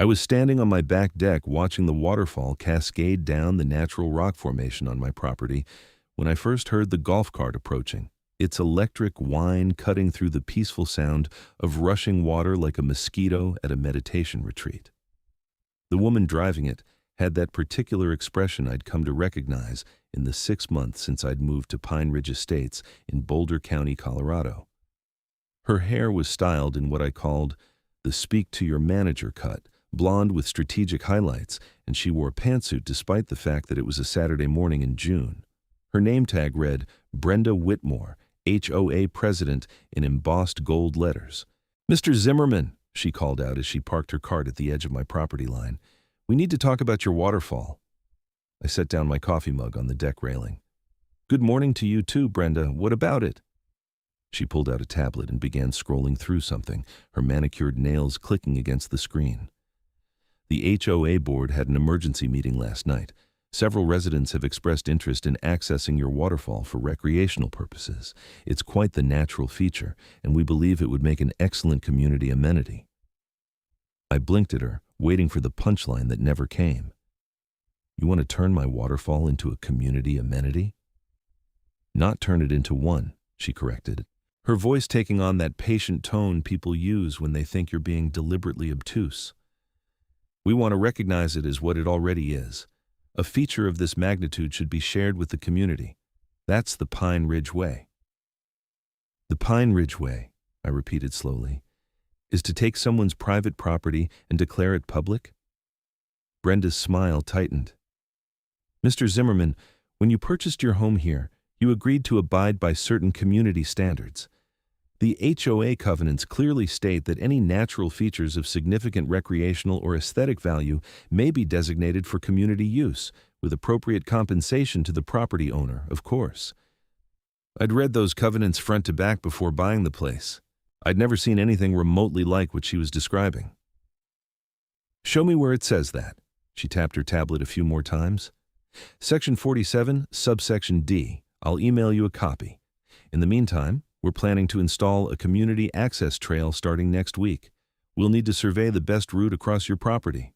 I was standing on my back deck watching the waterfall cascade down the natural rock formation on my property when I first heard the golf cart approaching, its electric whine cutting through the peaceful sound of rushing water like a mosquito at a meditation retreat. The woman driving it had that particular expression I'd come to recognize in the 6 months since I'd moved to Pine Ridge Estates in Boulder County, Colorado. Her hair was styled in what I called the speak to your manager cut, blonde with strategic highlights, and she wore a pantsuit despite the fact that it was a Saturday morning in June. Her name tag read Brenda Whitmore, HOA president, in embossed gold letters. "Mr. Zimmerman," she called out as she parked her cart at the edge of my property line, "we need to talk about your waterfall." I set down my coffee mug on the deck railing. "Good morning to you too, Brenda. What about it?" She pulled out a tablet and began scrolling through something, her manicured nails clicking against the screen. The HOA board had an emergency meeting last night. Several residents have expressed interest in accessing your waterfall for recreational purposes. It's quite the natural feature, and we believe it would make an excellent community amenity. I blinked at her, waiting for the punchline that never came. "You want to turn my waterfall into a community amenity?" "Not turn it into one," she corrected, her voice taking on that patient tone people use when they think you're being deliberately obtuse. "We want to recognize it as what it already is. A feature of this magnitude should be shared with the community. That's the Pine Ridge Way." "The Pine Ridge Way," I repeated slowly, "is to take someone's private property and declare it public?" Brenda's smile tightened. "Mr. Zimmerman, when you purchased your home here, you agreed to abide by certain community standards. The HOA covenants clearly state that any natural features of significant recreational or aesthetic value may be designated for community use, with appropriate compensation to the property owner, of course." I'd read those covenants front to back before buying the place. I'd never seen anything remotely like what she was describing. "Show me where it says that." She tapped her tablet a few more times. "Section 47, subsection D. I'll email you a copy. In the meantime, we're planning to install a community access trail starting next week. We'll need to survey the best route across your property."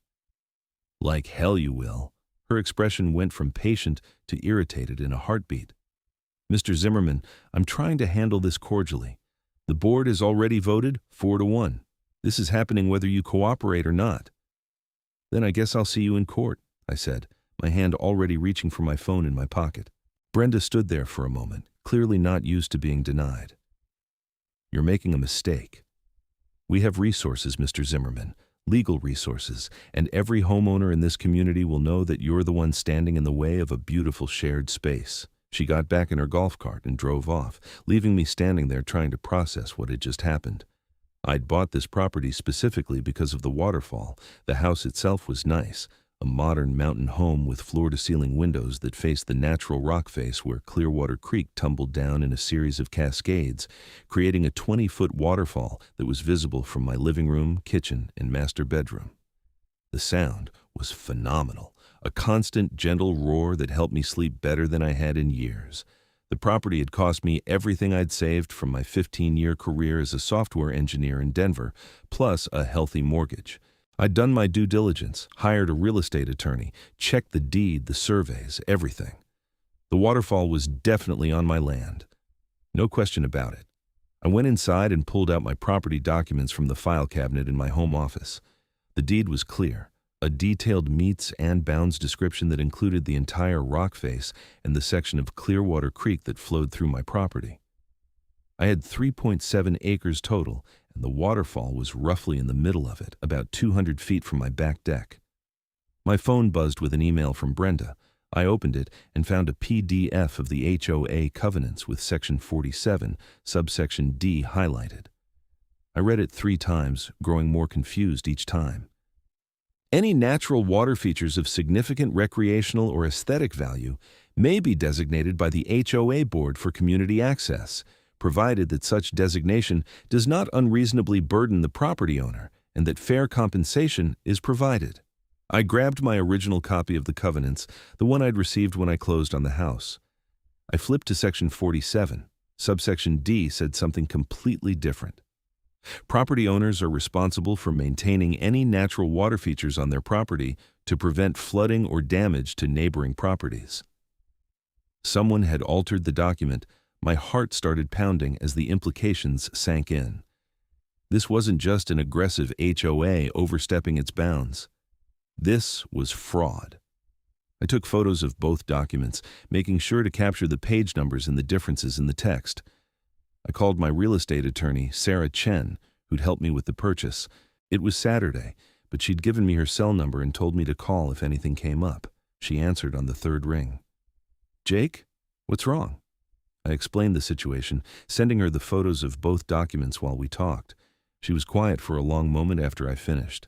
"Like hell you will." Her expression went from patient to irritated in a heartbeat. "Mr. Zimmerman, I'm trying to handle this cordially. The board has already voted 4-1. This is happening whether you cooperate or not." "Then I guess I'll see you in court," I said, my hand already reaching for my phone in my pocket. Brenda stood there for a moment, clearly not used to being denied. "You're making a mistake. We have resources, Mr. Zimmerman, legal resources, and every homeowner in this community will know that you're the one standing in the way of a beautiful shared space." She got back in her golf cart and drove off, leaving me standing there trying to process what had just happened. I'd bought this property specifically because of the waterfall. The house itself was nice, a modern mountain home with floor-to-ceiling windows that faced the natural rock face where Clearwater Creek tumbled down in a series of cascades, creating a 20-foot waterfall that was visible from my living room, kitchen, and master bedroom. The sound was phenomenal, a constant, gentle roar that helped me sleep better than I had in years. The property had cost me everything I'd saved from my 15-year career as a software engineer in Denver, plus a healthy mortgage. I'd done my due diligence, hired a real estate attorney, checked the deed, the surveys, everything. The waterfall was definitely on my land. No question about it. I went inside and pulled out my property documents from the file cabinet in my home office. The deed was clear, a detailed meets and bounds description that included the entire rock face and the section of Clearwater Creek that flowed through my property. I had 3.7 acres total, and the waterfall was roughly in the middle of it, about 200 feet from my back deck. My phone buzzed with an email from Brenda. I opened it and found a PDF of the HOA covenants with Section 47, subsection D highlighted. I read it 3 times, growing more confused each time. Any natural water features of significant recreational or aesthetic value may be designated by the HOA board for community access, provided that such designation does not unreasonably burden the property owner and that fair compensation is provided. I grabbed my original copy of the covenants, the one I'd received when I closed on the house. I flipped to Section 47. Subsection D said something completely different. Property owners are responsible for maintaining any natural water features on their property to prevent flooding or damage to neighboring properties. Someone had altered the document. My heart started pounding as the implications sank in. This wasn't just an aggressive HOA overstepping its bounds. This was fraud. I took photos of both documents, making sure to capture the page numbers and the differences in the text. I called my real estate attorney, Sarah Chen, who'd helped me with the purchase. It was Saturday, but she'd given me her cell number and told me to call if anything came up. She answered on the third ring. "Jake, what's wrong?" I explained the situation, sending her the photos of both documents while we talked. She was quiet for a long moment after I finished.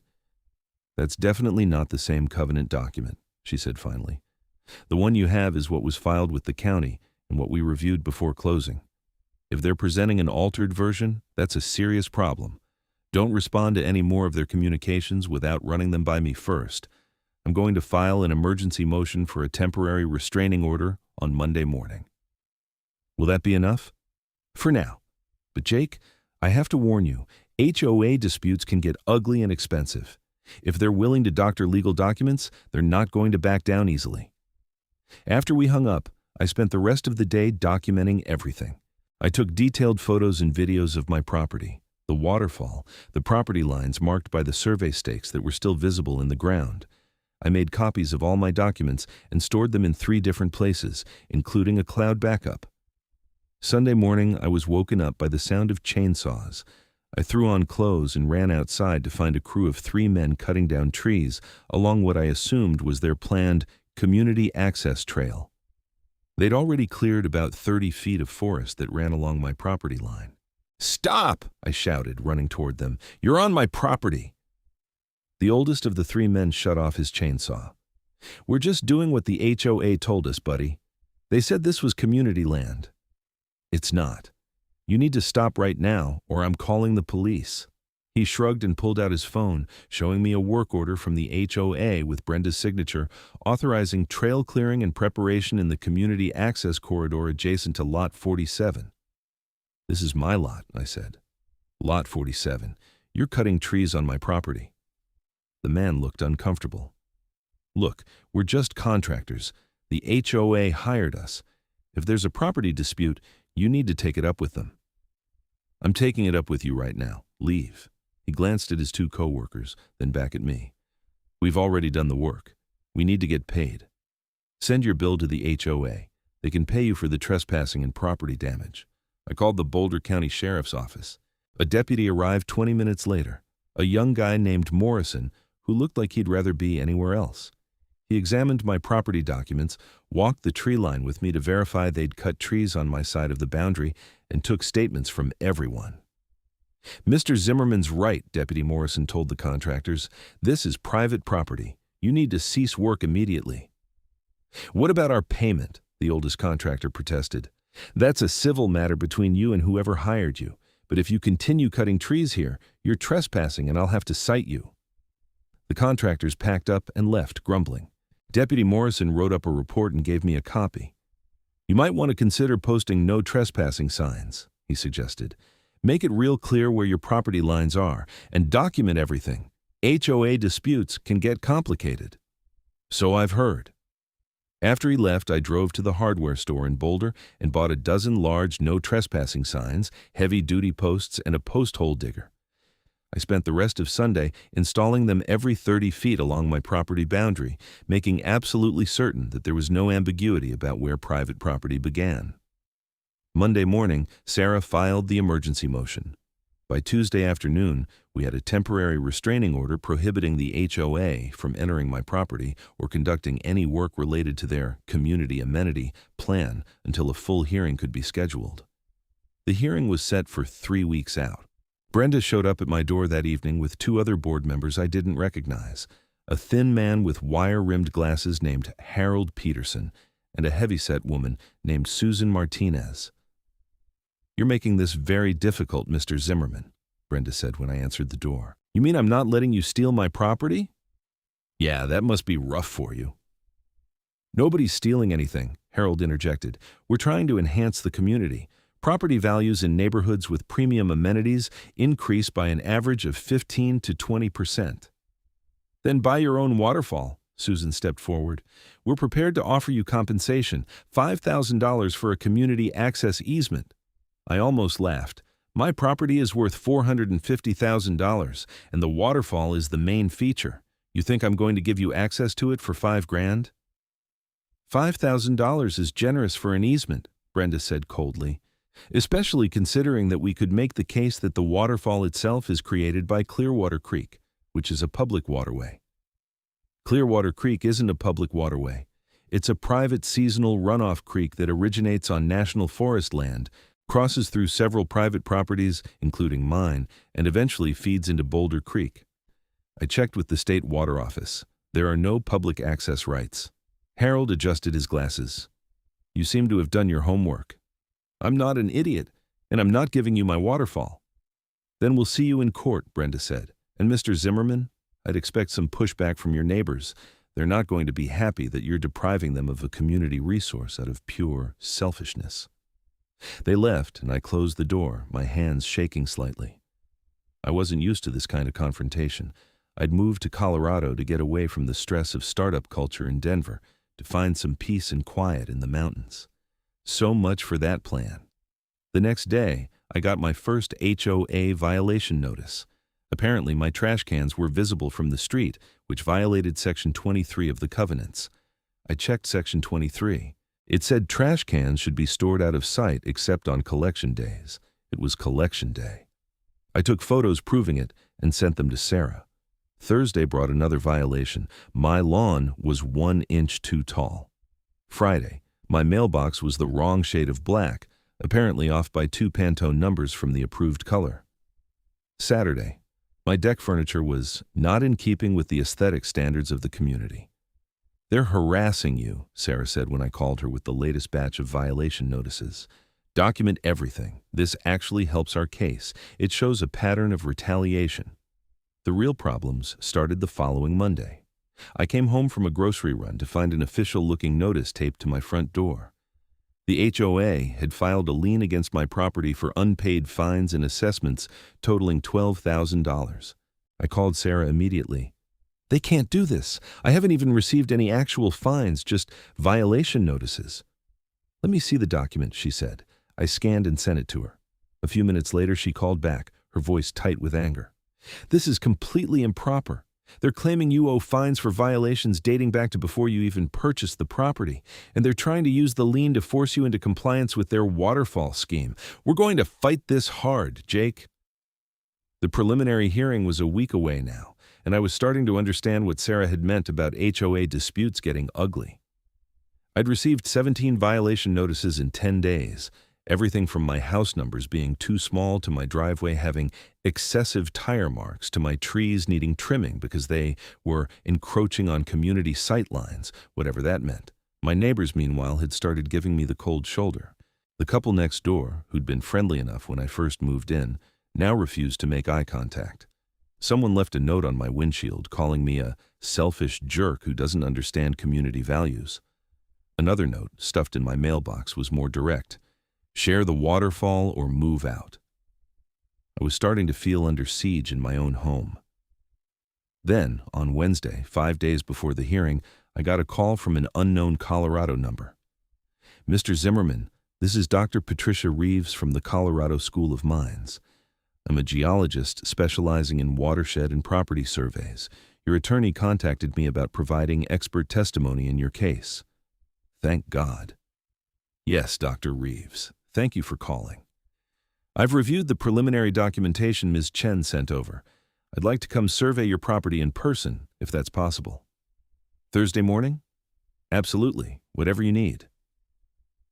"That's definitely not the same covenant document," she said finally. "The one you have is what was filed with the county and what we reviewed before closing. If they're presenting an altered version, that's a serious problem. Don't respond to any more of their communications without running them by me first. I'm going to file an emergency motion for a temporary restraining order on Monday morning." "Will that be enough?" "For now. But Jake, I have to warn you, HOA disputes can get ugly and expensive. If they're willing to doctor legal documents, they're not going to back down easily." After we hung up, I spent the rest of the day documenting everything. I took detailed photos and videos of my property, the waterfall, the property lines marked by the survey stakes that were still visible in the ground. I made copies of all my documents and stored them in 3 different places, including a cloud backup. Sunday morning, I was woken up by the sound of chainsaws. I threw on clothes and ran outside to find a crew of 3 men cutting down trees along what I assumed was their planned community access trail. They'd already cleared about 30 feet of forest that ran along my property line. "Stop!" I shouted, running toward them. "You're on my property!" The oldest of the 3 men shut off his chainsaw. "We're just doing what the HOA told us, buddy. They said this was community land." "It's not. You need to stop right now, or I'm calling the police." He shrugged and pulled out his phone, showing me a work order from the HOA with Brenda's signature, authorizing trail clearing and preparation in the community access corridor adjacent to Lot 47. "This is my lot," I said. "Lot 47. You're cutting trees on my property." The man looked uncomfortable. "Look, we're just contractors. The HOA hired us. If there's a property dispute, you need to take it up with them." "I'm taking it up with you right now. Leave." He glanced at his 2 co-workers, then back at me. "We've already done the work. We need to get paid. Send your bill to the HOA. They can pay you for the trespassing and property damage." I called the Boulder County Sheriff's Office. A deputy arrived 20 minutes later, a young guy named Morrison who looked like he'd rather be anywhere else. He examined my property documents, walked the tree line with me to verify they'd cut trees on my side of the boundary, and took statements from everyone. "Mr. Zimmerman's right," Deputy Morrison told the contractors. "This is private property. You need to cease work immediately." "What about our payment?" the oldest contractor protested. "That's a civil matter between you and whoever hired you. But if you continue cutting trees here, you're trespassing and I'll have to cite you." The contractors packed up and left, grumbling. Deputy Morrison wrote up a report and gave me a copy. "You might want to consider posting no trespassing signs," he suggested. "Make it real clear where your property lines are, and document everything. HOA disputes can get complicated." "So I've heard." After he left, I drove to the hardware store in Boulder and bought a dozen large no trespassing signs, heavy-duty posts, and a post hole digger. I spent the rest of Sunday installing them every 30 feet along my property boundary, making absolutely certain that there was no ambiguity about where private property began. Monday morning, Sarah filed the emergency motion. By Tuesday afternoon, we had a temporary restraining order prohibiting the HOA from entering my property or conducting any work related to their community amenity plan until a full hearing could be scheduled. The hearing was set for 3 weeks out. Brenda showed up at my door that evening with 2 other board members I didn't recognize, a thin man with wire-rimmed glasses named Harold Peterson and a heavyset woman named Susan Martinez. "You're making this very difficult, Mr. Zimmerman," Brenda said when I answered the door. "You mean I'm not letting you steal my property?" "Yeah, that must be rough for you." "Nobody's stealing anything," Harold interjected. "We're trying to enhance the community. Property values in neighborhoods with premium amenities increase by an average of 15 to 20%. Then buy your own Waterfall, Susan stepped forward. We're prepared to offer you compensation, $5,000 for a community access easement. I almost laughed. My property is worth $450,000, and the Waterfall is the main feature. You think I'm going to give you access to it for $5,000? $5,000 is generous for an easement, Brenda said coldly, especially considering that we could make the case that the waterfall itself is created by Clearwater Creek, which is a public waterway. Clearwater Creek isn't a public waterway. It's a private seasonal runoff creek that originates on national forest land, crosses through several private properties, including mine, and eventually feeds into Boulder Creek. I checked with the state water office. There are no public access rights. Harold adjusted his glasses. You seem to have done your homework. I'm not an idiot, and I'm not giving you my waterfall. Then we'll see you in court, Brenda said. And Mr. Zimmerman, I'd expect some pushback from your neighbors. They're not going to be happy that you're depriving them of a community resource out of pure selfishness. They left, and I closed the door, my hands shaking slightly. I wasn't used to this kind of confrontation. I'd moved to Colorado to get away from the stress of startup culture in Denver, to find some peace and quiet in the mountains. So much for that plan. The next day, I got my first HOA violation notice. Apparently, my trash cans were visible from the street, which violated Section 23 of the covenants. I checked Section 23. It said trash cans should be stored out of sight except on collection days. It was collection day. I took photos proving it and sent them to Sarah. Thursday brought another violation. My lawn was 1 inch too tall. Friday, my mailbox was the wrong shade of black, apparently off by 2 Pantone numbers from the approved color. Saturday, my deck furniture was not in keeping with the aesthetic standards of the community. They're harassing you, Sarah said when I called her with the latest batch of violation notices. Document everything. This actually helps our case. It shows a pattern of retaliation. The real problems started the following Monday. I came home from a grocery run to find an official-looking notice taped to my front door. The HOA had filed a lien against my property for unpaid fines and assessments totaling $12,000. I called Sarah immediately. They can't do this. I haven't even received any actual fines, just violation notices. Let me see the document, she said. I scanned and sent it to her. A few minutes later, she called back, her voice tight with anger. This is completely improper. They're claiming you owe fines for violations dating back to before you even purchased the property, and they're trying to use the lien to force you into compliance with their waterfall scheme. We're going to fight this hard, Jake. The preliminary hearing was a week away now, and I was starting to understand what Sarah had meant about HOA disputes getting ugly. I'd received 17 violation notices in 10 days, everything from my house numbers being too small to my driveway having excessive tire marks to my trees needing trimming because they were encroaching on community sight lines, whatever that meant. My neighbors, meanwhile, had started giving me the cold shoulder. The couple next door, who'd been friendly enough when I first moved in, now refused to make eye contact. Someone left a note on my windshield calling me a selfish jerk who doesn't understand community values. Another note, stuffed in my mailbox, was more direct. Share the waterfall or move out. I was starting to feel under siege in my own home. Then, on Wednesday, 5 days before the hearing, I got a call from an unknown Colorado number. Mr. Zimmerman, this is Dr. Patricia Reeves from the Colorado School of Mines. I'm a geologist specializing in watershed and property surveys. Your attorney contacted me about providing expert testimony in your case. Thank God. Yes, Dr. Reeves. Thank you for calling. I've reviewed the preliminary documentation Ms. Chen sent over. I'd like to come survey your property in person, if that's possible. Thursday morning? Absolutely. Whatever you need.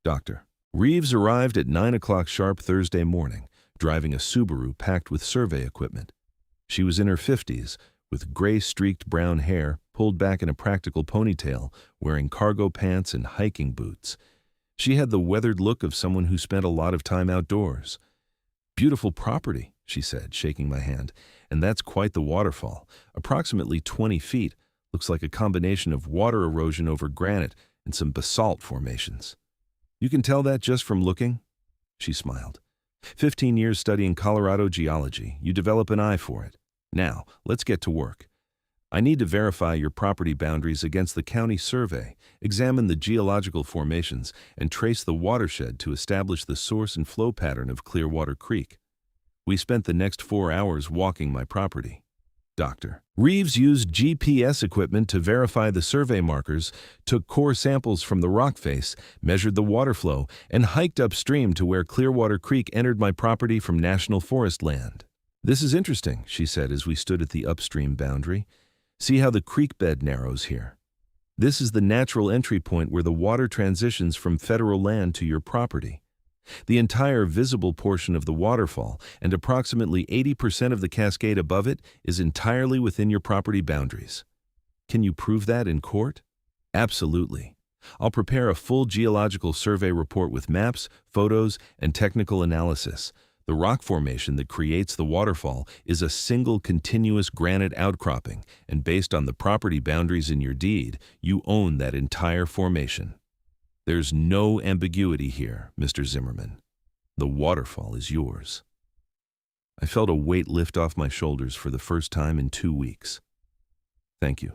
Doctor. Reeves arrived at 9 o'clock sharp Thursday morning, driving a Subaru packed with survey equipment. She was in her 50s, with gray-streaked brown hair pulled back in a practical ponytail, wearing cargo pants and hiking boots. She had the weathered look of someone who spent a lot of time outdoors. Beautiful property, she said, shaking my hand, and that's quite the waterfall. Approximately 20 feet, looks like a combination of water erosion over granite and some basalt formations. You can tell that just from looking? She smiled. 15 years studying Colorado geology. You develop an eye for it. Now, let's get to work. I need to verify your property boundaries against the county survey, examine the geological formations, and trace the watershed to establish the source and flow pattern of Clearwater Creek. We spent the next 4 hours walking my property. Dr. Reeves used GPS equipment to verify the survey markers, took core samples from the rock face, measured the water flow, and hiked upstream to where Clearwater Creek entered my property from National Forest land. This is interesting, she said as we stood at the upstream boundary. See how the creek bed narrows here. This is the natural entry point where the water transitions from federal land to your property. The entire visible portion of the waterfall and approximately 80% of the cascade above it is entirely within your property boundaries. Can you prove that in court? Absolutely. I'll prepare a full geological survey report with maps, photos, and technical analysis. The rock formation that creates the waterfall is a single continuous granite outcropping, and based on the property boundaries in your deed, you own that entire formation. There's no ambiguity here, Mr. Zimmerman. The waterfall is yours. I felt a weight lift off my shoulders for the first time in 2 weeks. Thank you.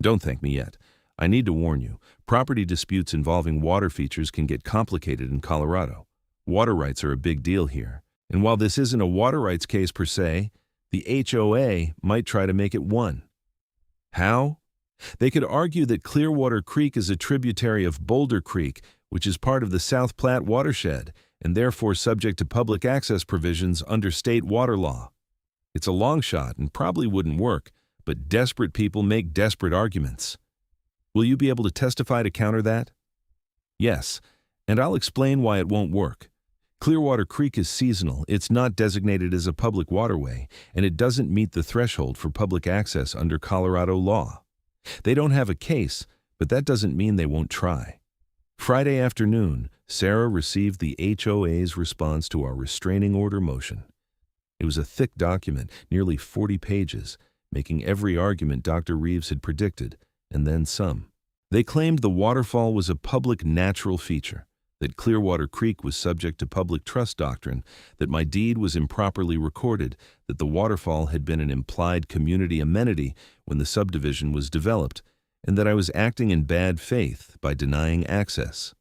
Don't thank me yet. I need to warn you, property disputes involving water features can get complicated in Colorado. Water rights are a big deal here, and while this isn't a water rights case per se, the HOA might try to make it one. How? They could argue that Clearwater Creek is a tributary of Boulder Creek, which is part of the South Platte watershed, and therefore subject to public access provisions under state water law. It's a long shot and probably wouldn't work, but desperate people make desperate arguments. Will you be able to testify to counter that? Yes, and I'll explain why it won't work. Clearwater Creek is seasonal, it's not designated as a public waterway, and it doesn't meet the threshold for public access under Colorado law. They don't have a case, but that doesn't mean they won't try. Friday afternoon, Sarah received the HOA's response to our restraining order motion. It was a thick document, nearly 40 pages, making every argument Dr. Reeves had predicted, and then some. They claimed the waterfall was a public natural feature, that Clearwater Creek was subject to public trust doctrine, that my deed was improperly recorded, that the waterfall had been an implied community amenity when the subdivision was developed, and that I was acting in bad faith by denying access.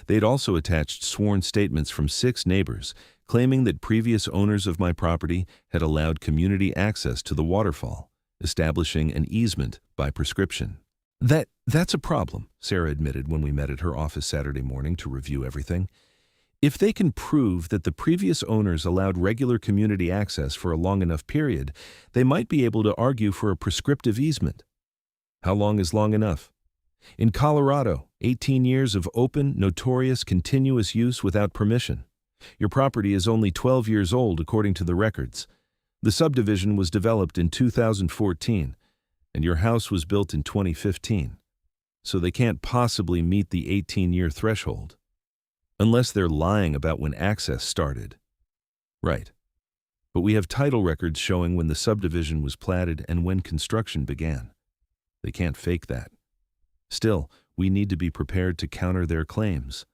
They'd also attached sworn statements from 6 neighbors, claiming that previous owners of my property had allowed community access to the waterfall, establishing an easement by prescription. That's a problem, Sarah admitted when we met at her office Saturday morning to review everything. If they can prove that the previous owners allowed regular community access for a long enough period, they might be able to argue for a prescriptive easement. How long is long enough? In Colorado, 18 years of open, notorious, continuous use without permission. Your property is only 12 years old according to the records. The subdivision was developed in 2014. And your house was built in 2015, so they can't possibly meet the 18-year threshold, unless they're lying about when access started. Right. But we have title records showing when the subdivision was platted and when construction began. They can't fake that. Still, we need to be prepared to counter their claims.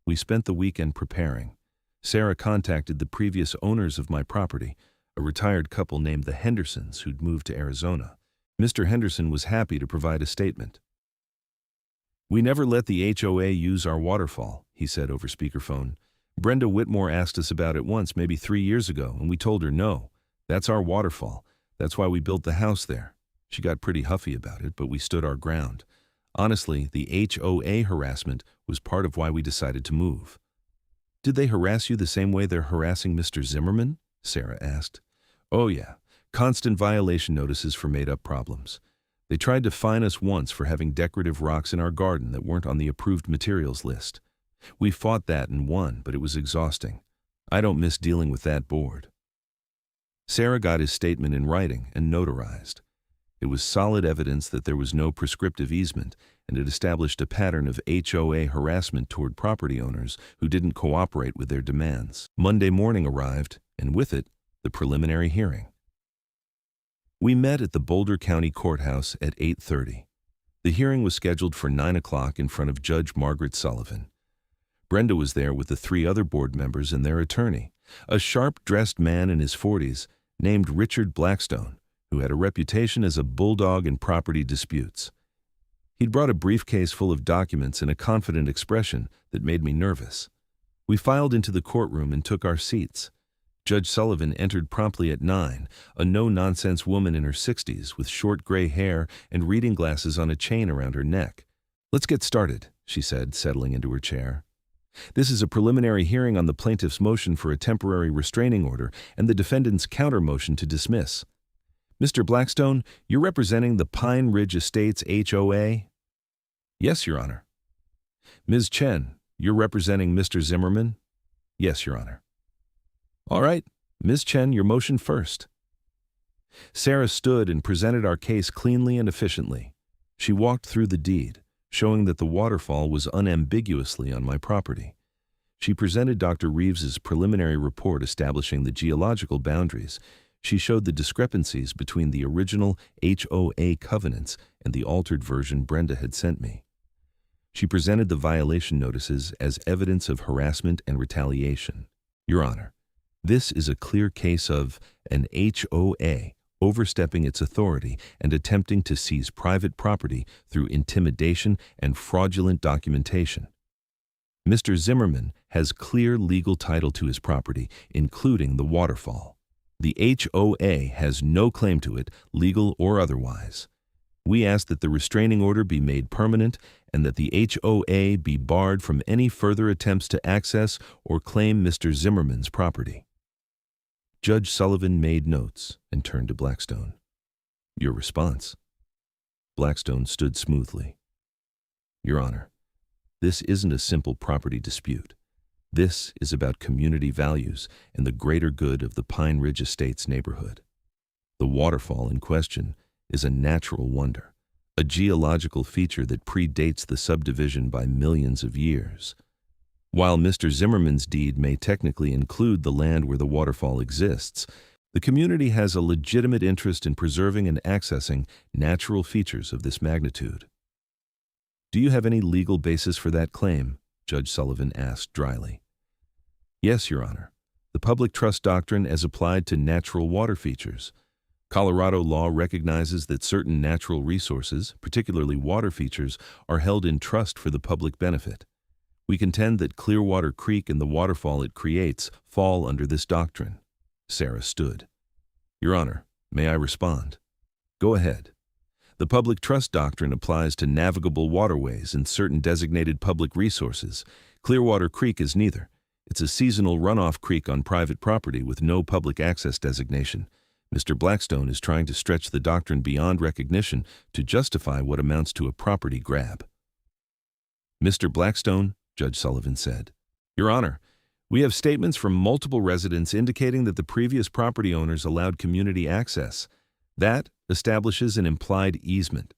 We spent the weekend preparing. Sarah contacted the previous owners of my property, a retired couple named the Hendersons who'd moved to Arizona. Mr. Henderson was happy to provide a statement. We never let the HOA use our waterfall, he said over speakerphone. Brenda Whitmore asked us about it once, maybe 3 years ago, and we told her no. That's our waterfall. That's why we built the house there. She got pretty huffy about it, but we stood our ground. Honestly, the HOA harassment was part of why we decided to move. Did they harass you the same way they're harassing Mr. Zimmerman? Sarah asked. Oh yeah. Constant violation notices for made-up problems. They tried to fine us once for having decorative rocks in our garden that weren't on the approved materials list. We fought that and won, but it was exhausting. I don't miss dealing with that board. Sarah got his statement in writing and notarized. It was solid evidence that there was no prescriptive easement, and it established a pattern of HOA harassment toward property owners who didn't cooperate with their demands. Monday morning arrived, and with it, the preliminary hearing. We met at the Boulder County Courthouse at 8:30. The hearing was scheduled for 9 o'clock in front of Judge Margaret Sullivan. Brenda was there with the 3 other board members and their attorney, a sharp-dressed man in his 40s named Richard Blackstone, who had a reputation as a bulldog in property disputes. He'd brought a briefcase full of documents and a confident expression that made me nervous. We filed into the courtroom and took our seats. Judge Sullivan entered promptly at 9, a no-nonsense woman in her 60s with short gray hair and reading glasses on a chain around her neck. "Let's get started," she said, settling into her chair. "This is a preliminary hearing on the plaintiff's motion for a temporary restraining order and the defendant's counter-motion to dismiss. Mr. Blackstone, you're representing the Pine Ridge Estates HOA?" "Yes, Your Honor." "Ms. Chen, you're representing Mr. Zimmerman?" "Yes, Your Honor." "All right, Ms. Chen, your motion first." Sarah stood and presented our case cleanly and efficiently. She walked through the deed, showing that the waterfall was unambiguously on my property. She presented Dr. Reeves's preliminary report establishing the geological boundaries. She showed the discrepancies between the original HOA covenants and the altered version Brenda had sent me. She presented the violation notices as evidence of harassment and retaliation. "Your Honor, this is a clear case of an HOA overstepping its authority and attempting to seize private property through intimidation and fraudulent documentation. Mr. Zimmerman has clear legal title to his property, including the waterfall. The HOA has no claim to it, legal or otherwise. We ask that the restraining order be made permanent and that the HOA be barred from any further attempts to access or claim Mr. Zimmerman's property." Judge Sullivan made notes and turned to Blackstone. "Your response?" Blackstone stood smoothly. "Your Honor, this isn't a simple property dispute. This is about community values and the greater good of the Pine Ridge Estates neighborhood. The waterfall in question is a natural wonder, a geological feature that predates the subdivision by millions of years. While Mr. Zimmerman's deed may technically include the land where the waterfall exists, the community has a legitimate interest in preserving and accessing natural features of this magnitude." "Do you have any legal basis for that claim?" Judge Sullivan asked dryly. "Yes, Your Honor. The public trust doctrine as applied to natural water features. Colorado law recognizes that certain natural resources, particularly water features, are held in trust for the public benefit. We contend that Clearwater Creek and the waterfall it creates fall under this doctrine." Sarah stood. "Your Honor, may I respond?" "Go ahead. The public trust doctrine applies to navigable waterways and certain designated public resources. Clearwater Creek is neither. It's a seasonal runoff creek on private property with no public access designation. Mr. Blackstone is trying to stretch the doctrine beyond recognition to justify what amounts to a property grab." "Mr. Blackstone," Judge Sullivan said. "Your Honor, we have statements from multiple residents indicating that the previous property owners allowed community access. That establishes an implied easement."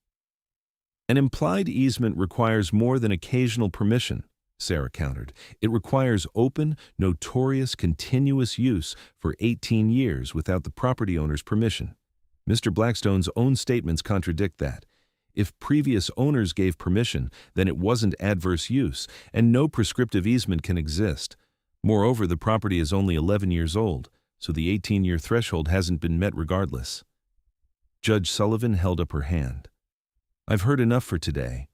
"An implied easement requires more than occasional permission," Sarah countered. "It requires open, notorious, continuous use for 18 years without the property owner's permission. Mr. Blackstone's own statements contradict that. If previous owners gave permission, then it wasn't adverse use, and no prescriptive easement can exist. Moreover, the property is only 11 years old, so the 18-year threshold hasn't been met regardless." Judge Sullivan held up her hand. "I've heard enough for today.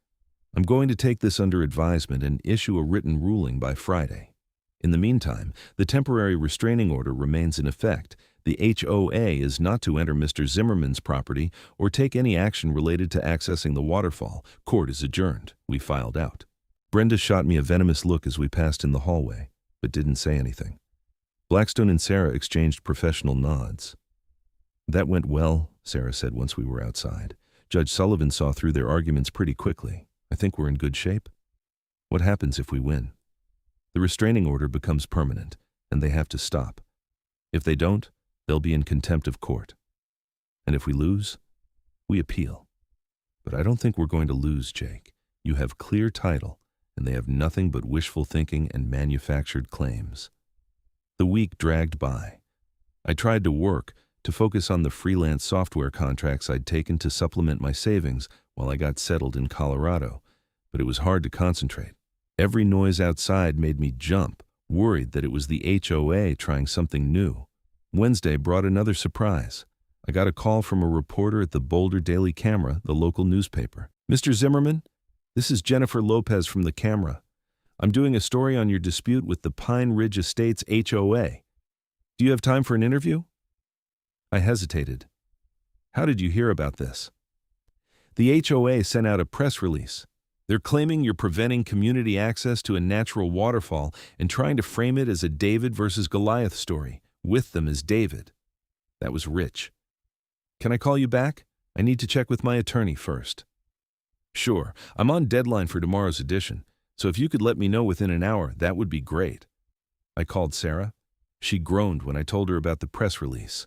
I'm going to take this under advisement and issue a written ruling by Friday. In the meantime, the temporary restraining order remains in effect. The HOA is not to enter Mr. Zimmerman's property or take any action related to accessing the waterfall. Court is adjourned." We filed out. Brenda shot me a venomous look as we passed in the hallway, but didn't say anything. Blackstone and Sarah exchanged professional nods. "That went well," Sarah said once we were outside. "Judge Sullivan saw through their arguments pretty quickly. I think we're in good shape." "What happens if we win?" "The restraining order becomes permanent, and they have to stop. If they don't, they'll be in contempt of court. And if we lose, we appeal. But I don't think we're going to lose, Jake. You have clear title, and they have nothing but wishful thinking and manufactured claims." The week dragged by. I tried to work, to focus on the freelance software contracts I'd taken to supplement my savings while I got settled in Colorado, but it was hard to concentrate. Every noise outside made me jump, worried that it was the HOA trying something new. Wednesday brought another surprise. I got a call from a reporter at the Boulder Daily Camera, the local newspaper. "Mr. Zimmerman, this is Jennifer Lopez from the Camera. I'm doing a story on your dispute with the Pine Ridge Estates HOA. Do you have time for an interview?" I hesitated. "How did you hear about this?" "The HOA sent out a press release. They're claiming you're preventing community access to a natural waterfall and trying to frame it as a David versus Goliath story. With them is David." That was rich. "Can I call you back? I need to check with my attorney first." "Sure, I'm on deadline for tomorrow's edition, so if you could let me know within an hour, that would be great." I called Sarah. She groaned when I told her about the press release.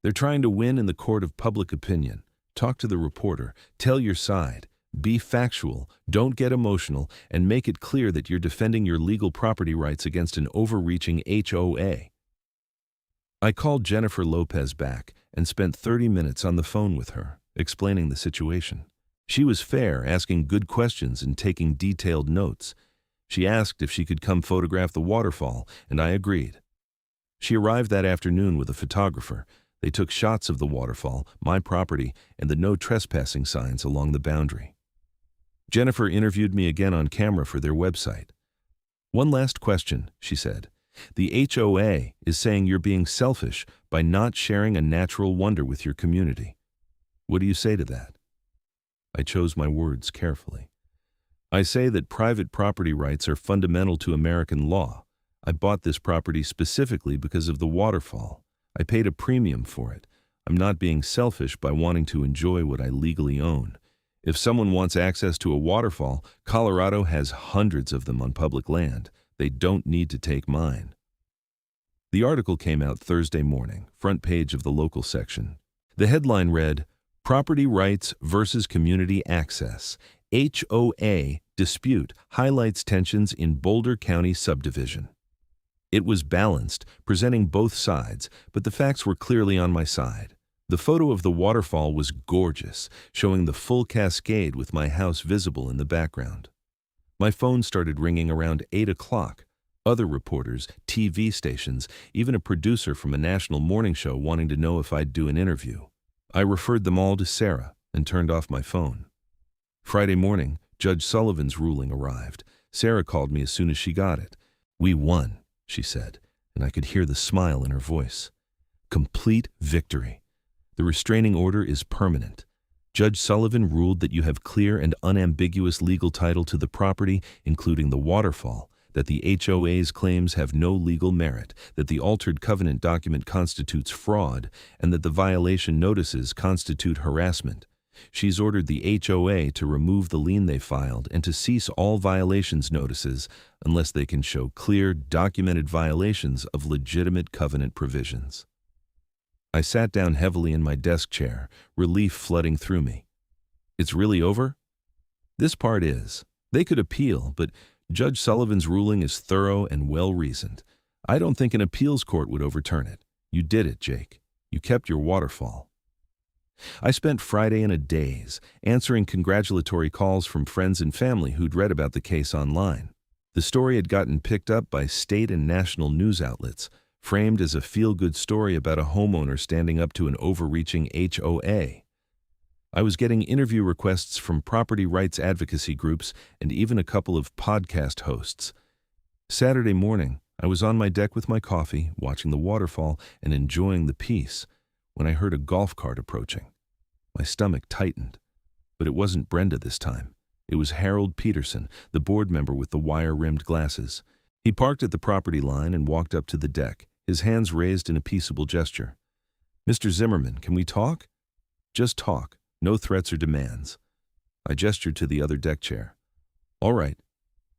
"They're trying to win in the court of public opinion. Talk to the reporter, tell your side, be factual, don't get emotional, and make it clear that you're defending your legal property rights against an overreaching HOA." I called Jennifer Lopez back and spent 30 minutes on the phone with her, explaining the situation. She was fair, asking good questions and taking detailed notes. She asked if she could come photograph the waterfall, and I agreed. She arrived that afternoon with a photographer. They took shots of the waterfall, my property, and the no trespassing signs along the boundary. Jennifer interviewed me again on camera for their website. "One last question," she said. "The HOA is saying you're being selfish by not sharing a natural wonder with your community. What do you say to that?" I chose my words carefully. "I say that private property rights are fundamental to American law. I bought this property specifically because of the waterfall. I paid a premium for it. I'm not being selfish by wanting to enjoy what I legally own. If someone wants access to a waterfall, Colorado has hundreds of them on public land. They don't need to take mine." The article came out Thursday morning, front page of the local section. The headline read, "Property Rights versus Community Access. HOA Dispute Highlights Tensions in Boulder County Subdivision." It was balanced, presenting both sides, but the facts were clearly on my side. The photo of the waterfall was gorgeous, showing the full cascade with my house visible in the background. My phone started ringing around 8 o'clock. Other reporters, TV stations, even a producer from a national morning show wanting to know if I'd do an interview. I referred them all to Sarah and turned off my phone. Friday morning, Judge Sullivan's ruling arrived. Sarah called me as soon as she got it. "We won," she said, and I could hear the smile in her voice. "Complete victory. The restraining order is permanent. Judge Sullivan ruled that you have clear and unambiguous legal title to the property, including the waterfall, that the HOA's claims have no legal merit, that the altered covenant document constitutes fraud, and that the violation notices constitute harassment. She's ordered the HOA to remove the lien they filed and to cease all violations notices unless they can show clear, documented violations of legitimate covenant provisions." I sat down heavily in my desk chair, relief flooding through me. "It's really over?" "This part is. They could appeal, but Judge Sullivan's ruling is thorough and well-reasoned. I don't think an appeals court would overturn it. You did it, Jake. You kept your waterfall." I spent Friday in a daze, answering congratulatory calls from friends and family who'd read about the case online. The story had gotten picked up by state and national news outlets, framed as a feel-good story about a homeowner standing up to an overreaching HOA. I was getting interview requests from property rights advocacy groups and even a couple of podcast hosts. Saturday morning, I was on my deck with my coffee, watching the waterfall and enjoying the peace, when I heard a golf cart approaching. My stomach tightened, but it wasn't Brenda this time. It was Harold Peterson, the board member with the wire-rimmed glasses. He parked at the property line and walked up to the deck, his hands raised in a peaceable gesture. "Mr. Zimmerman, can we talk?" "Just talk. No threats or demands." I gestured to the other deck chair. "All right."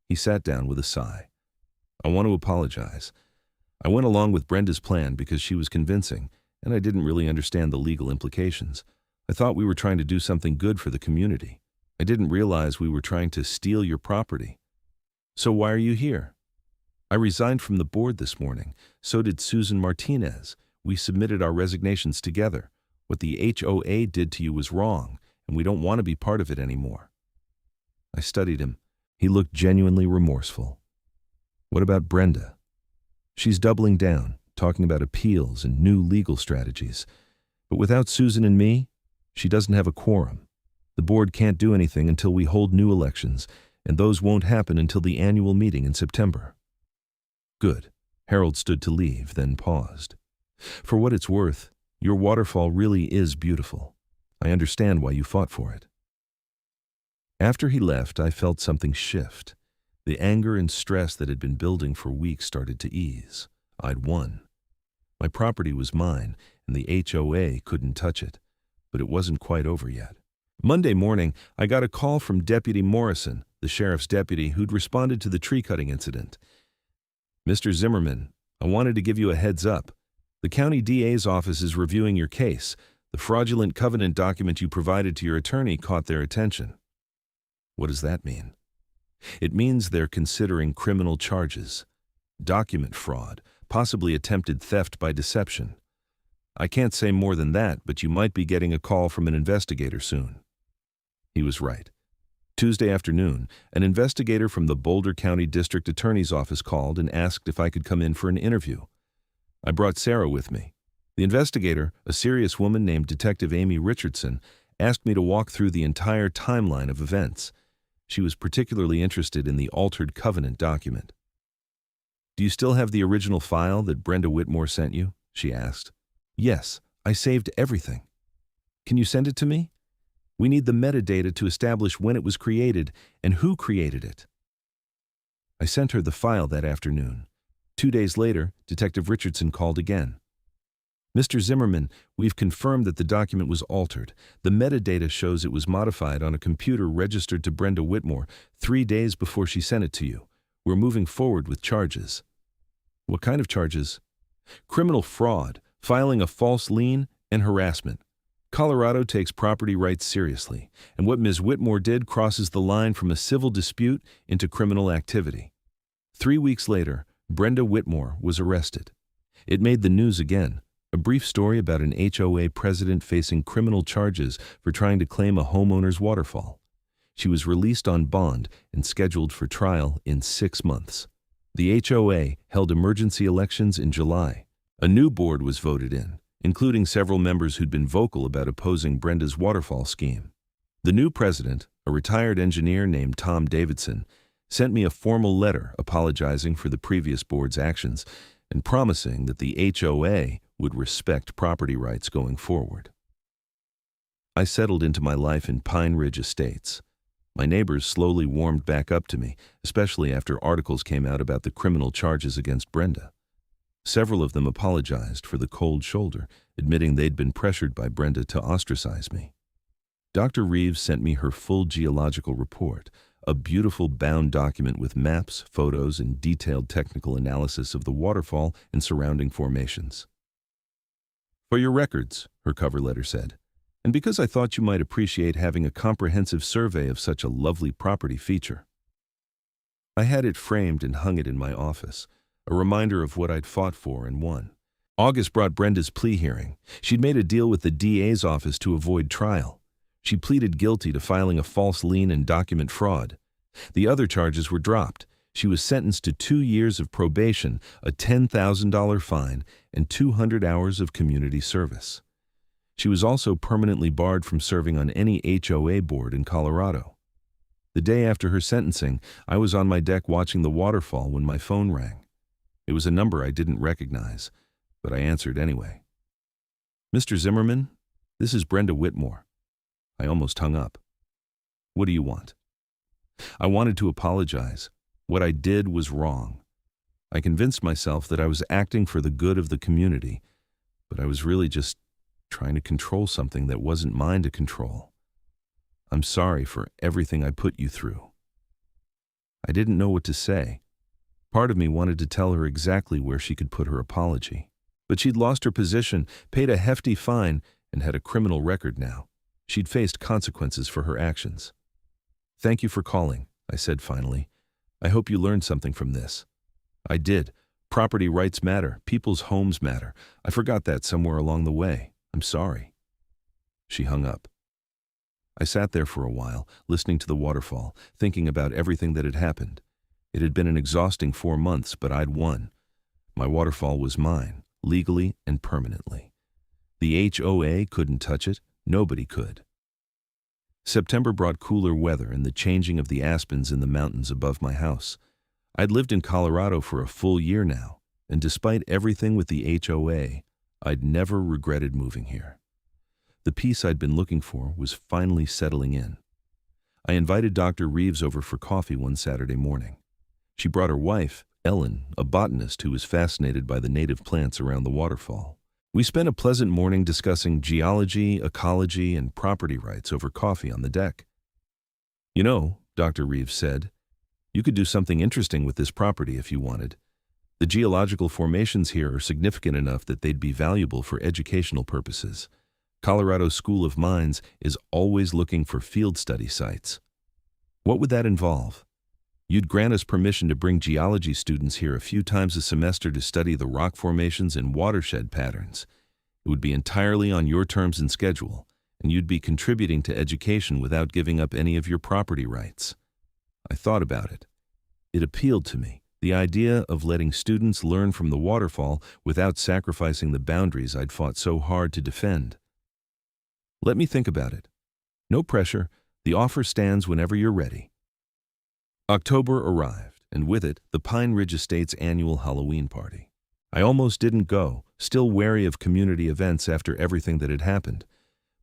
He sat down with a sigh. "I want to apologize. I went along with Brenda's plan because she was convincing, and I didn't really understand the legal implications. I thought we were trying to do something good for the community. I didn't realize we were trying to steal your property. So why are you here?" "I resigned from the board this morning. So did Susan Martinez. We submitted our resignations together. What the HOA did to you was wrong, and we don't want to be part of it anymore." I studied him. He looked genuinely remorseful. What about Brenda? She's doubling down, talking about appeals and new legal strategies. But without Susan and me, she doesn't have a quorum. The board can't do anything until we hold new elections, and those won't happen until the annual meeting in September. Good. Harold stood to leave, then paused. For what it's worth, your waterfall really is beautiful. I understand why you fought for it. After he left, I felt something shift. The anger and stress that had been building for weeks started to ease. I'd won. My property was mine, and the HOA couldn't touch it, but it wasn't quite over yet. Monday morning, I got a call from Deputy Morrison, the sheriff's deputy who'd responded to the tree-cutting incident. Mr. Zimmerman, I wanted to give you a heads up. The county DA's office is reviewing your case. The fraudulent covenant document you provided to your attorney caught their attention. What does that mean? It means they're considering criminal charges, document fraud, possibly attempted theft by deception. I can't say more than that, but you might be getting a call from an investigator soon. He was right. Tuesday afternoon, an investigator from the Boulder County District Attorney's Office called and asked if I could come in for an interview. I brought Sarah with me. The investigator, a serious woman named Detective Amy Richardson, asked me to walk through the entire timeline of events. She was particularly interested in the altered covenant document. Do you still have the original file that Brenda Whitmore sent you? She asked. Yes, I saved everything. Can you send it to me? We need the metadata to establish when it was created and who created it. I sent her the file that afternoon. 2 days later, Detective Richardson called again. Mr. Zimmerman, we've confirmed that the document was altered. The metadata shows it was modified on a computer registered to Brenda Whitmore 3 days before she sent it to you. We're moving forward with charges. What kind of charges? Criminal fraud, filing a false lien, and harassment. Colorado takes property rights seriously, and what Ms. Whitmore did crosses the line from a civil dispute into criminal activity. 3 weeks later, Brenda Whitmore was arrested. It made the news again, a brief story about an HOA president facing criminal charges for trying to claim a homeowner's waterfall. She was released on bond and scheduled for trial in 6 months. The HOA held emergency elections in July. A new board was voted in, including several members who'd been vocal about opposing Brenda's waterfall scheme. The new president, a retired engineer named Tom Davidson, sent me a formal letter apologizing for the previous board's actions and promising that the HOA would respect property rights going forward. I settled into my life in Pine Ridge Estates. My neighbors slowly warmed back up to me, especially after articles came out about the criminal charges against Brenda. Several of them apologized for the cold shoulder, admitting they'd been pressured by Brenda to ostracize me. Dr. Reeves sent me her full geological report, a beautiful bound document with maps, photos, and detailed technical analysis of the waterfall and surrounding formations. For your records, her cover letter said, and because I thought you might appreciate having a comprehensive survey of such a lovely property feature. I had it framed and hung it in my office, a reminder of what I'd fought for and won. August brought Brenda's plea hearing. She'd made a deal with the DA's office to avoid trial. She pleaded guilty to filing a false lien and document fraud. The other charges were dropped. She was sentenced to 2 years of probation, a $10,000 fine, and 200 hours of community service. She was also permanently barred from serving on any HOA board in Colorado. The day after her sentencing, I was on my deck watching the waterfall when my phone rang. It was a number I didn't recognize, but I answered anyway. Mr. Zimmerman, this is Brenda Whitmore. I almost hung up. What do you want? I wanted to apologize. What I did was wrong. I convinced myself that I was acting for the good of the community, but I was really just trying to control something that wasn't mine to control. I'm sorry for everything I put you through. I didn't know what to say. Part of me wanted to tell her exactly where she could put her apology. But she'd lost her position, paid a hefty fine, and had a criminal record now. She'd faced consequences for her actions. Thank you for calling, I said finally. I hope you learned something from this. I did. Property rights matter. People's homes matter. I forgot that somewhere along the way. I'm sorry. She hung up. I sat there for a while, listening to the waterfall, thinking about everything that had happened. It had been an exhausting 4 months, but I'd won. My waterfall was mine, legally and permanently. The HOA couldn't touch it. Nobody could. September brought cooler weather and the changing of the aspens in the mountains above my house. I'd lived in Colorado for a full year now, and despite everything with the HOA, I'd never regretted moving here. The peace I'd been looking for was finally settling in. I invited Dr. Reeves over for coffee one Saturday morning. She brought her wife, Ellen, a botanist who was fascinated by the native plants around the waterfall. We spent a pleasant morning discussing geology, ecology, and property rights over coffee on the deck. "You know," Dr. Reeves said, "you could do something interesting with this property if you wanted. The geological formations here are significant enough that they'd be valuable for educational purposes. Colorado School of Mines is always looking for field study sites. What would that involve? You'd grant us permission to bring geology students here a few times a semester to study the rock formations and watershed patterns. It would be entirely on your terms and schedule, and you'd be contributing to education without giving up any of your property rights." I thought about it. It appealed to me, the idea of letting students learn from the waterfall without sacrificing the boundaries I'd fought so hard to defend. "Let me think about it. No pressure. The offer stands whenever you're ready." October arrived, and with it, the Pine Ridge Estate's annual Halloween party. I almost didn't go, still wary of community events after everything that had happened.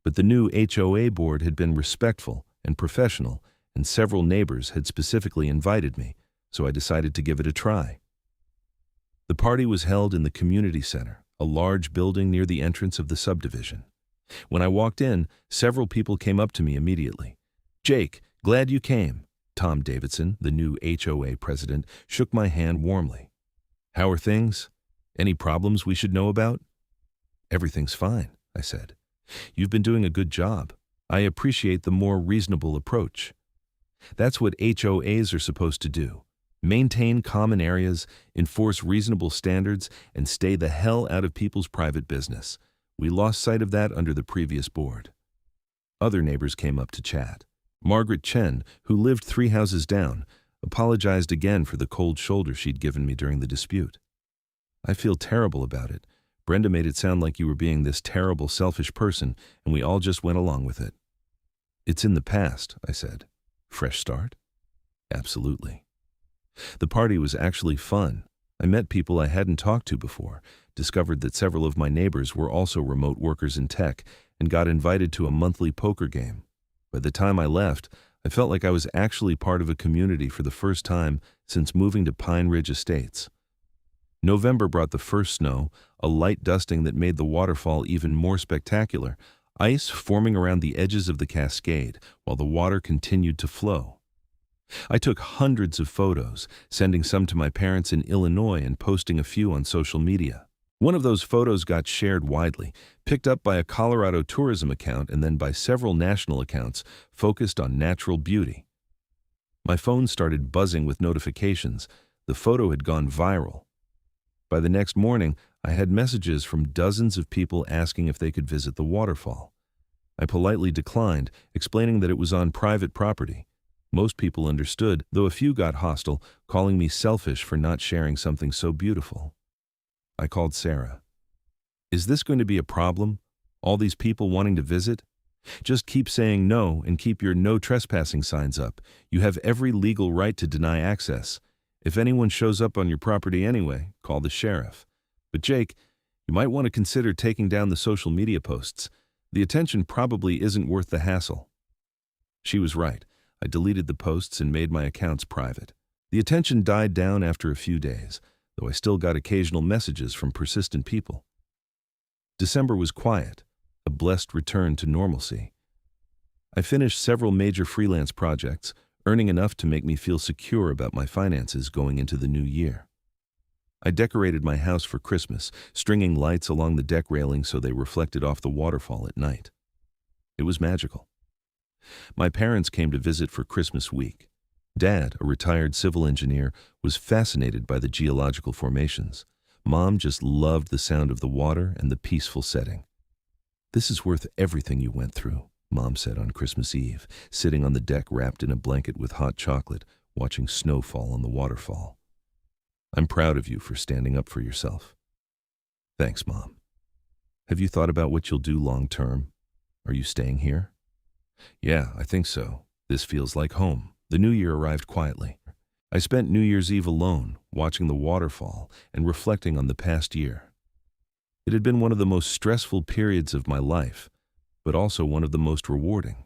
But the new HOA board had been respectful and professional, and several neighbors had specifically invited me, so I decided to give it a try. The party was held in the community center, a large building near the entrance of the subdivision. When I walked in, several people came up to me immediately. "Jake, glad you came." Tom Davidson, the new HOA president, shook my hand warmly. "How are things? Any problems we should know about?" "Everything's fine," I said. "You've been doing a good job. I appreciate the more reasonable approach. That's what HOAs are supposed to do. Maintain common areas, enforce reasonable standards, and stay the hell out of people's private business. We lost sight of that under the previous board." Other neighbors came up to chat. Margaret Chen, who lived 3 houses down, apologized again for the cold shoulder she'd given me during the dispute. "I feel terrible about it. Brenda made it sound like you were being this terrible, selfish person, and we all just went along with it." "It's in the past," I said. "Fresh start?" "Absolutely." The party was actually fun. I met people I hadn't talked to before, discovered that several of my neighbors were also remote workers in tech, and got invited to a monthly poker game. By the time I left, I felt like I was actually part of a community for the first time since moving to Pine Ridge Estates. November brought the first snow, a light dusting that made the waterfall even more spectacular, ice forming around the edges of the cascade while the water continued to flow. I took hundreds of photos, sending some to my parents in Illinois and posting a few on social media. One of those photos got shared widely, picked up by a Colorado tourism account and then by several national accounts focused on natural beauty. My phone started buzzing with notifications. The photo had gone viral. By the next morning, I had messages from dozens of people asking if they could visit the waterfall. I politely declined, explaining that it was on private property. Most people understood, though a few got hostile, calling me selfish for not sharing something so beautiful. I called Sarah. "Is this going to be a problem? All these people wanting to visit? Just keep saying no and keep your no trespassing signs up. You have every legal right to deny access. If anyone shows up on your property anyway, call the sheriff. But Jake, you might want to consider taking down the social media posts. The attention probably isn't worth the hassle." She was right. I deleted the posts and made my accounts private. The attention died down after a few days, though I still got occasional messages from persistent people. December was quiet, a blessed return to normalcy. I finished several major freelance projects, earning enough to make me feel secure about my finances going into the new year. I decorated my house for Christmas, stringing lights along the deck railing so they reflected off the waterfall at night. It was magical. My parents came to visit for Christmas week. Dad, a retired civil engineer, was fascinated by the geological formations. Mom just loved the sound of the water and the peaceful setting. "This is worth everything you went through," Mom said on Christmas Eve, sitting on the deck wrapped in a blanket with hot chocolate, watching snow fall on the waterfall. I'm proud of you for standing up for yourself. Thanks, Mom. Have you thought about what you'll do long term? Are you staying here? Yeah, I think so. This feels like home. The new year arrived quietly. I spent New Year's Eve alone, watching the waterfall and reflecting on the past year. It had been one of the most stressful periods of my life, but also one of the most rewarding.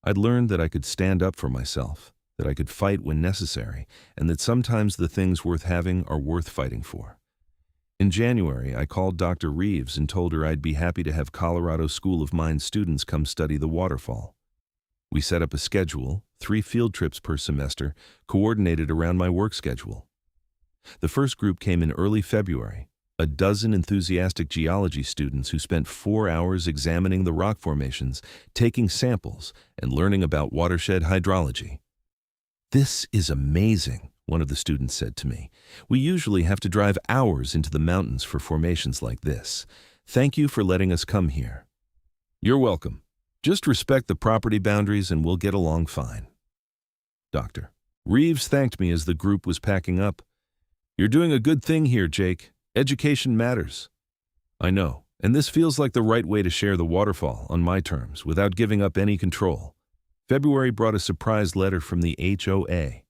I'd learned that I could stand up for myself, that I could fight when necessary, and that sometimes the things worth having are worth fighting for. In January, I called Dr. Reeves and told her I'd be happy to have Colorado School of Mines students come study the waterfall. We set up a schedule, 3 field trips per semester, coordinated around my work schedule. The first group came in early February, a dozen enthusiastic geology students who spent 4 hours examining the rock formations, taking samples, and learning about watershed hydrology. "This is amazing," one of the students said to me. "We usually have to drive hours into the mountains for formations like this. Thank you for letting us come here." "You're welcome. Just respect the property boundaries and we'll get along fine." Dr. Reeves thanked me as the group was packing up. "You're doing a good thing here, Jake. Education matters." "I know, and this feels like the right way to share the waterfall on my terms without giving up any control." February brought a surprise letter from the HOA.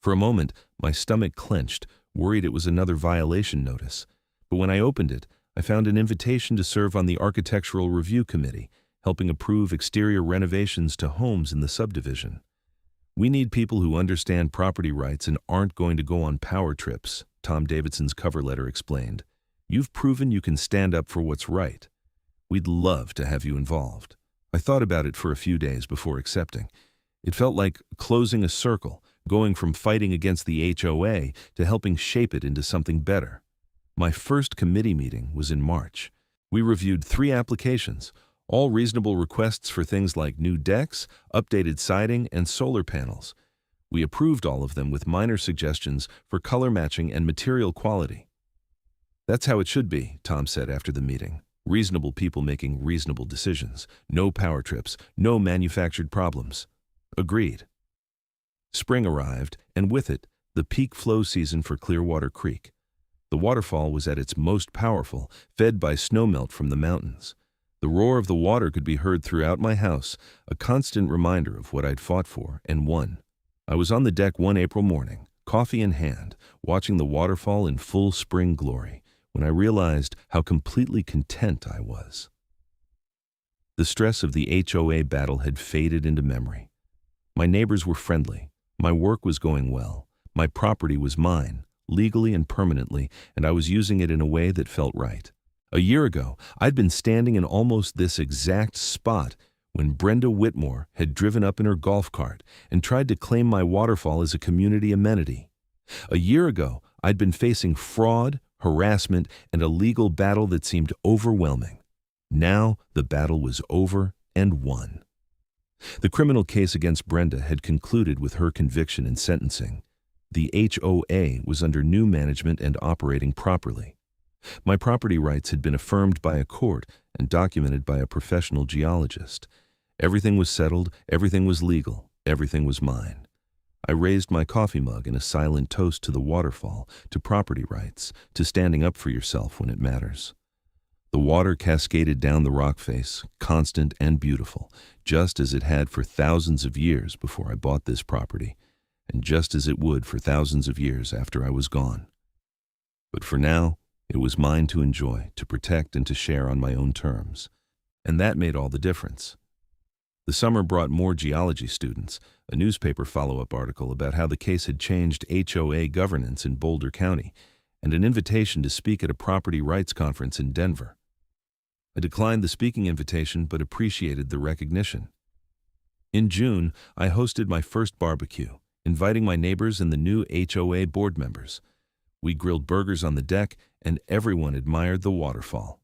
For a moment, my stomach clenched, worried it was another violation notice. But when I opened it, I found an invitation to serve on the Architectural Review Committee, helping approve exterior renovations to homes in the subdivision. "We need people who understand property rights and aren't going to go on power trips," Tom Davidson's cover letter explained. "You've proven you can stand up for what's right. We'd love to have you involved." I thought about it for a few days before accepting. It felt like closing a circle, going from fighting against the HOA to helping shape it into something better. My first committee meeting was in March. We reviewed 3 applications, all reasonable requests for things like new decks, updated siding, and solar panels. We approved all of them with minor suggestions for color matching and material quality. "That's how it should be," Tom said after the meeting. "Reasonable people making reasonable decisions. No power trips, no manufactured problems." Agreed. Spring arrived, and with it, the peak flow season for Clearwater Creek. The waterfall was at its most powerful, fed by snowmelt from the mountains. The roar of the water could be heard throughout my house, a constant reminder of what I'd fought for and won. I was on the deck one April morning, coffee in hand, watching the waterfall in full spring glory, when I realized how completely content I was. The stress of the HOA battle had faded into memory. My neighbors were friendly, my work was going well, my property was mine, legally and permanently, and I was using it in a way that felt right. A year ago, I'd been standing in almost this exact spot when Brenda Whitmore had driven up in her golf cart and tried to claim my waterfall as a community amenity. A year ago, I'd been facing fraud, harassment, and a legal battle that seemed overwhelming. Now, the battle was over and won. The criminal case against Brenda had concluded with her conviction and sentencing. The HOA was under new management and operating properly. My property rights had been affirmed by a court and documented by a professional geologist. Everything was settled, everything was legal, everything was mine. I raised my coffee mug in a silent toast to the waterfall, to property rights, to standing up for yourself when it matters. The water cascaded down the rock face, constant and beautiful, just as it had for thousands of years before I bought this property, and just as it would for thousands of years after I was gone. But for now, it was mine to enjoy, to protect, and to share on my own terms. And that made all the difference. The summer brought more geology students, a newspaper follow-up article about how the case had changed HOA governance in Boulder County, and an invitation to speak at a property rights conference in Denver. I declined the speaking invitation but appreciated the recognition. In June, I hosted my first barbecue, inviting my neighbors and the new HOA board members. We grilled burgers on the deck, and everyone admired the waterfall.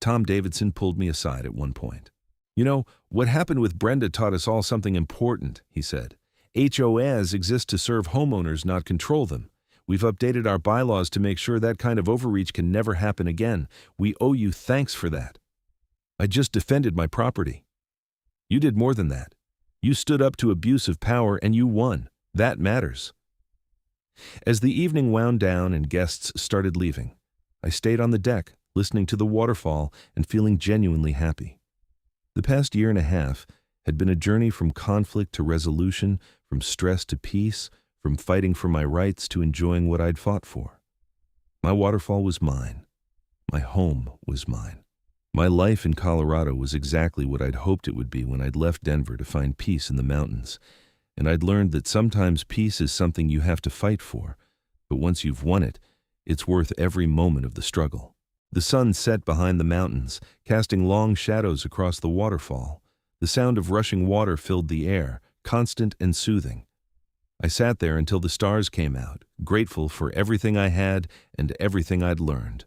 Tom Davidson pulled me aside at one point. "You know, what happened with Brenda taught us all something important," he said. "HOAs exist to serve homeowners, not control them. We've updated our bylaws to make sure that kind of overreach can never happen again. We owe you thanks for that." I just defended my property. You did more than that. You stood up to abuse of power and you won. That matters. As the evening wound down and guests started leaving, I stayed on the deck, listening to the waterfall and feeling genuinely happy. The past year and a half had been a journey from conflict to resolution, from stress to peace, from fighting for my rights to enjoying what I'd fought for. My waterfall was mine. My home was mine. My life in Colorado was exactly what I'd hoped it would be when I'd left Denver to find peace in the mountains. And I'd learned that sometimes peace is something you have to fight for, but once you've won it, it's worth every moment of the struggle. The sun set behind the mountains, casting long shadows across the waterfall. The sound of rushing water filled the air, constant and soothing. I sat there until the stars came out, grateful for everything I had and everything I'd learned.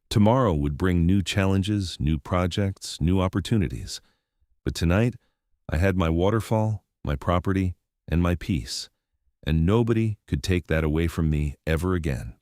Tomorrow would bring new challenges, new projects, new opportunities. But tonight, I had my waterfall, my property, and my peace, and nobody could take that away from me ever again.